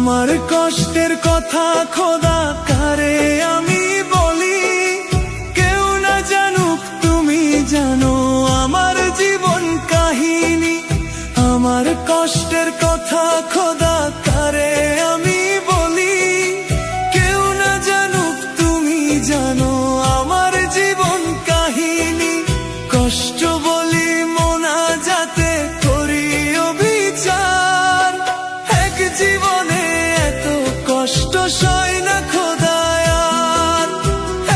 আমার কষ্টের কথা খোদা কারে আমি বলি, কেউ না জানুক তুমি জানো আমার জীবন কাহিনী। আমার কষ্টের কথা খোদা কারে আমি বলি, কেউ না জানুক তুমি জানো আমার জীবন কাহিনী। কষ্ট বলি মোনাজাতে করি অবিচার, এক জীবনে এত কষ্ট সয় না খোদায়ার,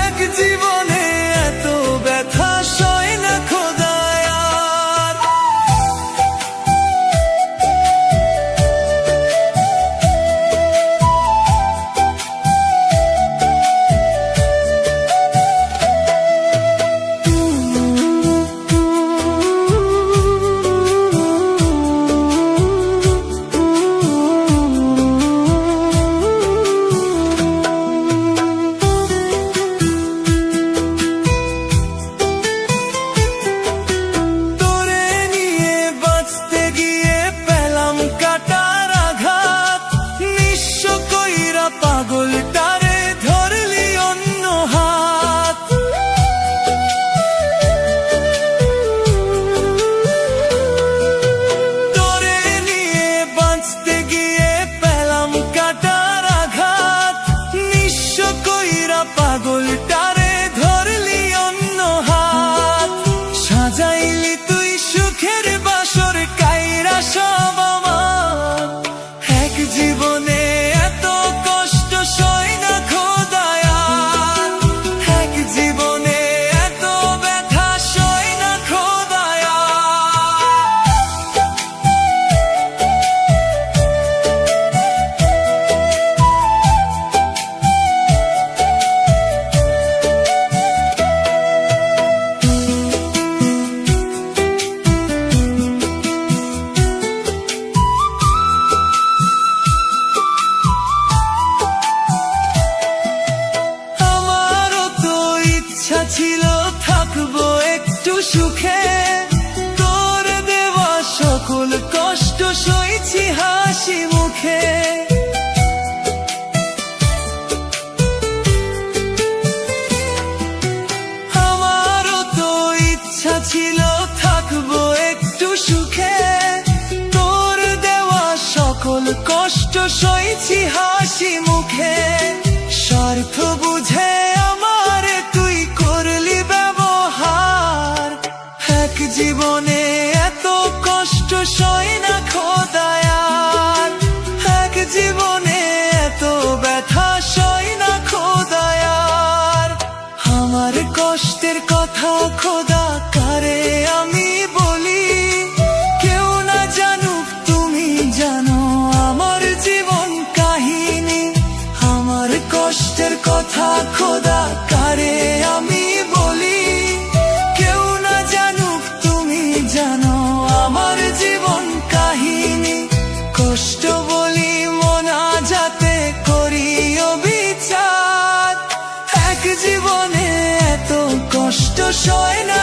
এক জীবনে এত ব্যথা সয় না খোদায়ার। পাগলটারে ধরলি অন্য হাত, তোরে নিয়ে বাঁচতে গিয়ে পেলাম কাটার আঘাত। নিঃস্ব কইরা পাগলটারে ধরলি অন্য হাত, সাজাইলি তুই সুখের বাসর কাইরা সব আমার। এক জীবনে এত কষ্ট সয় না খোদায়ার, এক জীবনে এত ব্যথা সয় না ছিল থাকবো একটু সুখে, তোর দেওয়া সকল কষ্ট সইছি হাসি মুখে। আমারও তো ইচ্ছা ছিল থাকবো একটু সুখে, তোর দেওয়া সকল কষ্ট সইছি হাসি মুখে। স্বার্থ বুঝে আমারে তুই করলি ব্যবহার, এক জীবনে এত কষ্ট সয় না খোদায়ার, এক জীবনে এত ব্যথা সয় না খোদায়ার। আমার কষ্টের কথা খোদা কারে আমি বলি, কেউ না জানুক তুমি জানো আমার জীবন কাহিনী। আমার কষ্টের কথা খোদা কারে আমি বলি, কেউ না জানুক তুমি জানো আমার জীবন কাহিনী। কষ্ট বলি মোনাজাতে করি অবিচার, এক জীবনে এত কষ্ট সয় না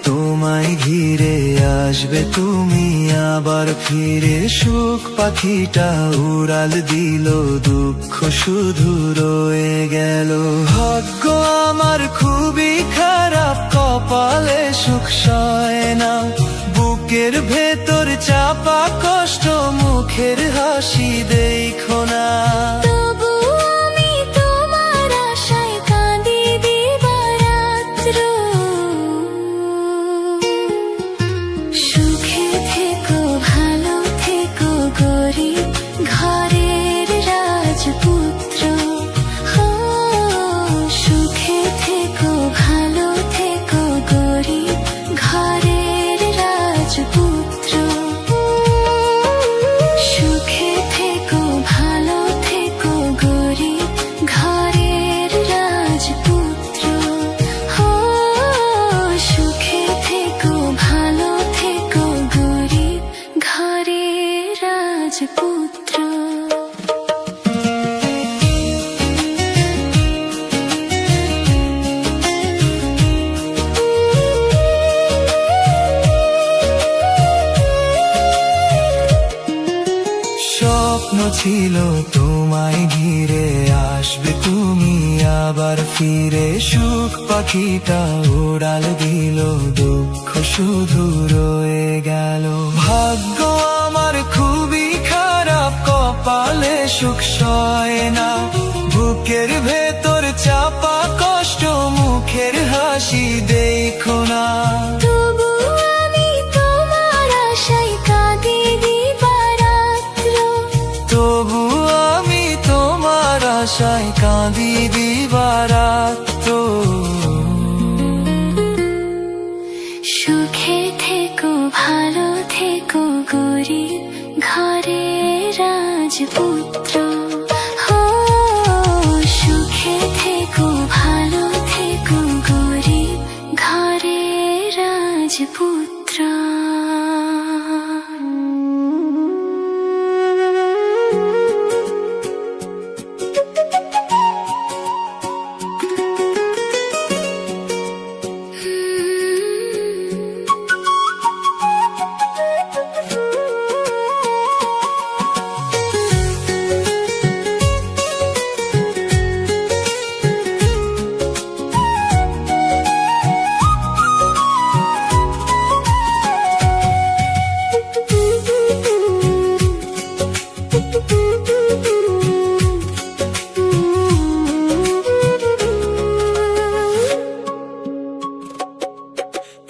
তোমায় ঘিরে, আসবে তুমি আবার ফিরে। সুখ পাখিটা উড়াল দিল, দুঃখ শুধু রয়ে গেল। ভাগ্য আমার খুবই খারাপ, কপালে সুখ সয় না। বুকের ভেতর চাপা কষ্ট, মুখের হাসি দেখো না। স্বপ্ন ছিল তোমায় ঘিরে, আসবে তুমি আবার ফিরে। সুখ পাখিটা উড়াল দিল, দুঃখ শুধু রয়ে গেল। ভাগ্য আমার খুবই খারাপ, কপালে সুখ সয় না। বুকের ভেতর চাপা কষ্ট, মুখের হাসি দেখো না। আশায় কাঁদি দিবারাত্র। সুখে থেকো, ভালো থেকো, গরিব ঘরের রাজপুত্র। সুখে থেকো, ভালো থেকো, গরিব ঘরের রাজপুত্র।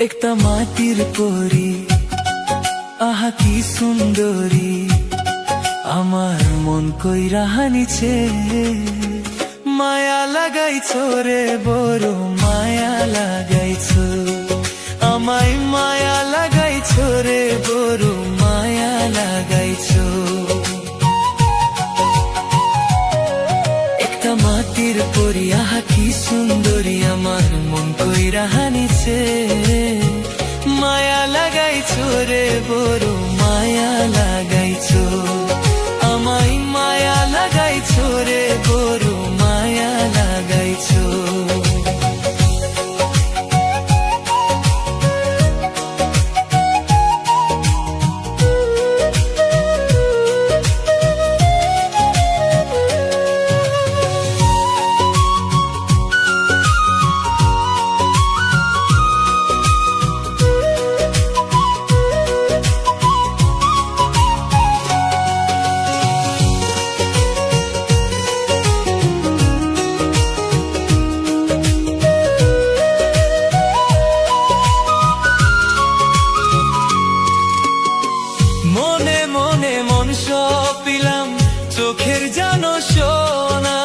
একটা মাটির পরী, আহা কি সুন্দরী, আমার মন কইরা হানিছে। মায়া লাগাইছো রে, বড় মায়া লাগাইছো। আমায় মায়া লাগাইছো রে, বড় মায়া লাগাইছো। একটা মাটির পরী, আহা কি সুন্দরী, আমার মন কইরা হানিছে। মায়া লাগাইছো রে, বড় মায়া লাগাইছো। আমায় মায়া লাগাইছো রে, বড় মায়া লাগাইছো। মনে মনে মন সপিলাম, চোখের জানো সোনা।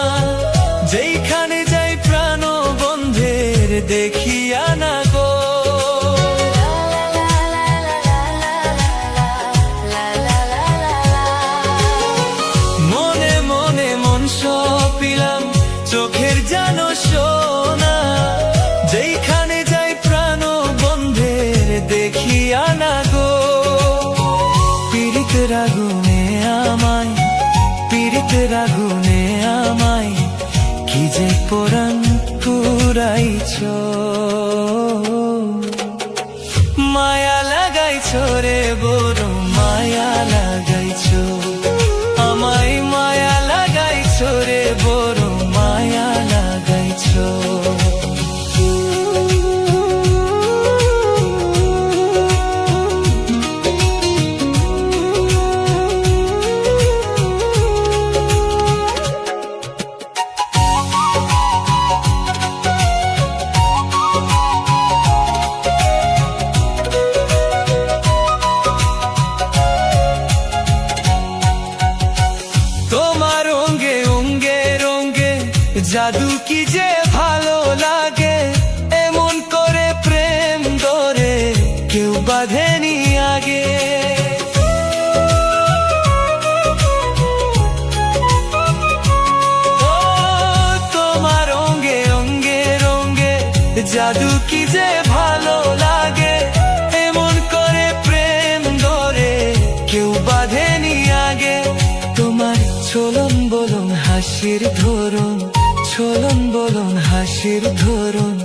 যেইখানে যাই প্রাণ বন্ধের দেখিয়া না গো। মনে মনে মন সপিলাম, চোখের জানো সোনা। যেইখানে যাই প্রাণ বন্ধের দেখিয়া না গো। পীড়িতের আগুনে আমায়, পীড়িতের আগুনে আমায়, কি যে পরাণ পুরাইছো। লাগাইছো রে বড় মায়া লাগাইছো, আমায় মায়া লাগাইছো রে বড় মায়া লাগাইছো। তোমার অঙ্গে অঙ্গে রঙ্গে জাদু কি যে ভালো লাগে, এমন করে প্রেম ধরে কেউ বাঁধেনি আগে। ও তোমার অঙ্গে অঙ্গে রঙ্গে জাদু কি যে ভালো লাগে, এমন করে প্রেম ধরে কেউ বাঁধেনি আগে। তোমার চলন বলন হাসির ধরন, চলন বলন হাসির ধরন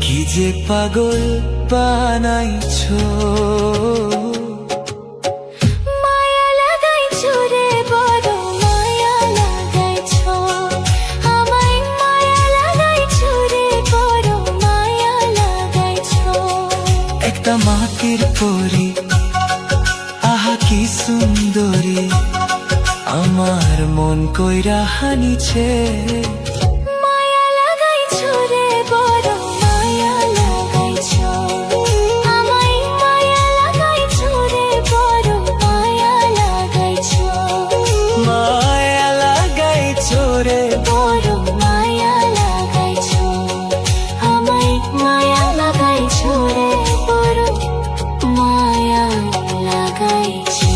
কি যে পাগল বানাইছো। মায়া লাগাইছো রে বড় মায়া লাগাইছো, আমায় মায়া লাগাইছো রে বড় মায়া লাগাইছো। একটা মাটির পরি আহা কি সুন্দরী, আমার মন কইরা হানিছে। মায়া লাগাইছো রে বড় মায়া লাগাইছো, আমায় মায়া লাগাইছো রে বড় মায়া লাগাইছো। মায়া লাগাইছো রে বড় মায়া লাগাইছো, আমায় মায়া লাগাইছো রে বড় মায়া লাগাইছো।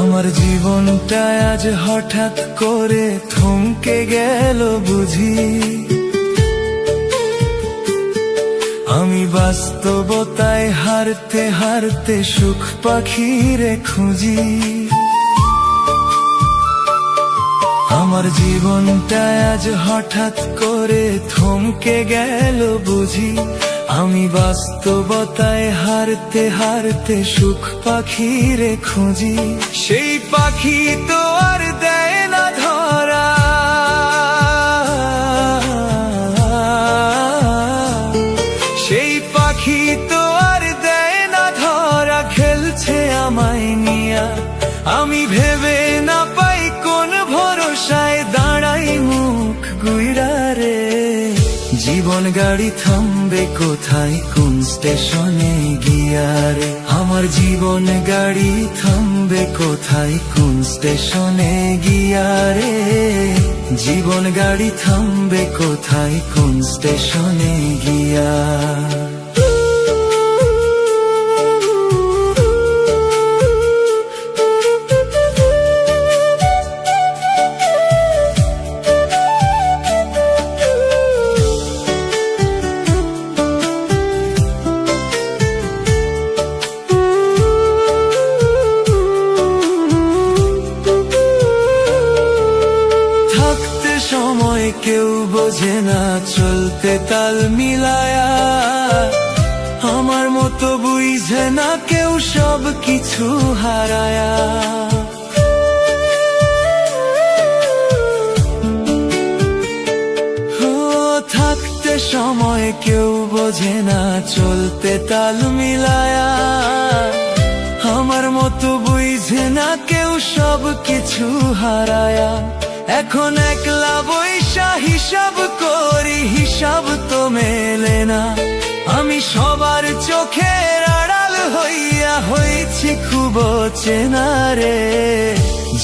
আমার জীবনটা আজ হঠাৎ করে থমকে গেল বুঝি, আমি বাস্তবতায় হারতে হারতে সুখ পাখিরে খুঁজি। আমার জীবনটা আজ হঠাৎ করে থমকে গেল বুঝি, আমি বাস্তবতায় হারতে হারতে সুখ পাখিরে খুঁজি। সেই পাখি তো আর দেয় না ধরা, সেই পাখি তো আর দেয় না ধরা, খেলছে আমায় নিয়া আমি ভেবে না পাই কোন ভরসায় দাঁড়াই মুখ গুইরা রে। জীবন গাড়ি থামবে কোথায় কোন স্টেশনে গিয়া রে, আমার জীবন গাড়ি থামবে কোথায় কোন স্টেশনে গিয়া রে, জীবন গাড়ি থামবে কোথায় কোন স্টেশনে গিয়া। সময় কেউ বোঝে না চলতে তাল মিলায়া, আমার মতো বুঝে না কেউ সব কিছু হারায়া। থাকতে সময় কেউ বোঝে না চলতে তাল মিলায়া, আমার মতো বুঝে না কেউ সব কিছু হারায়া। এখন একলা বৈশা হিসাব চেনা রে।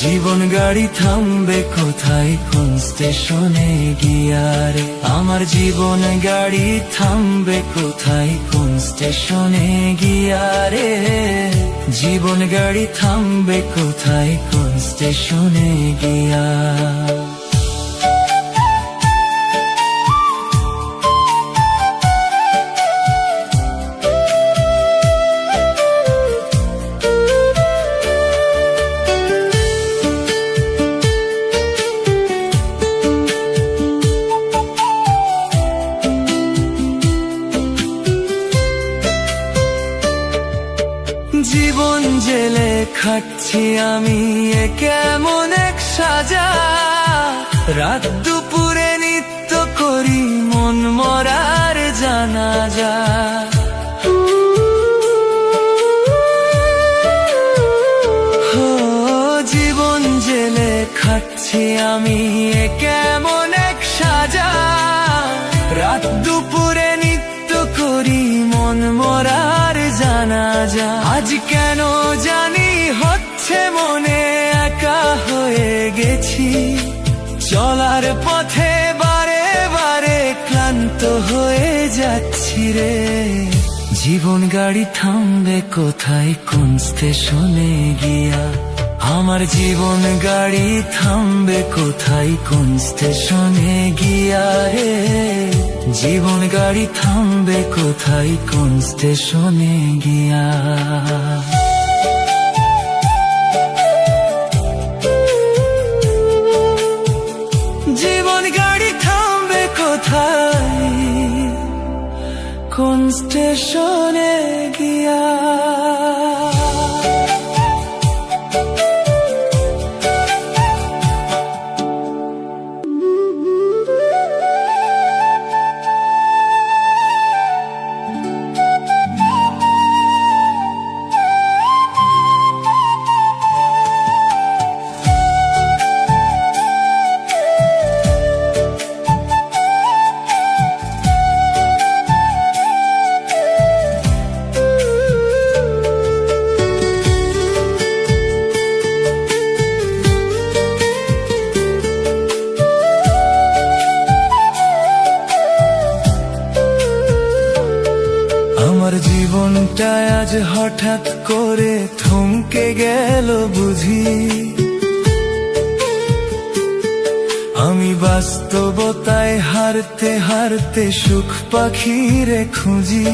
জীবন গাড়ি থামবে কোথায় কোন স্টেশনে গিয়া রে। আমার জীবন গাড়ি থামবে কোথায় কোন স্টেশনে গিয়া রে। জীবন গাড়ি থামবে কোথায় কোন স্টেশনে গিয়া। জীবন জেলে খাচ্ছি আমি এ কেমন এক সাজা। রাত দুপুরে নিত্য করি মন মরার জানাজা। ও জীবন জেলে খাচ্ছি আমি এ কেমন এক সাজা। রাত দুপুরে নিত্য করি মন মরার জানাজা। আজ কেন জানি হচ্ছে মনে একা হয়ে গেছি। চলার পথে বারে বারে ক্লান্ত হয়ে যাচ্ছি রে। জীবন গাড়ি থামবে কোথায় কোন স্টেশনে গিয়া। আমার জীবন গাড়ি থামবে কোথায় কোন স্টেশনে গিয়া রে। জীবন গাড়ি থামবে কোথায় কোন স্টেশনে গিয়া। জীবন গাড়ি থামবে কোথায় কোন স্টেশনে গিয়া। আমার জীবনটা আজ হঠাৎ করে থমকে গেল বুঝি। আমি বাস্তবতায় হারতে হারতে সুখ পাখিরে খুঁজি।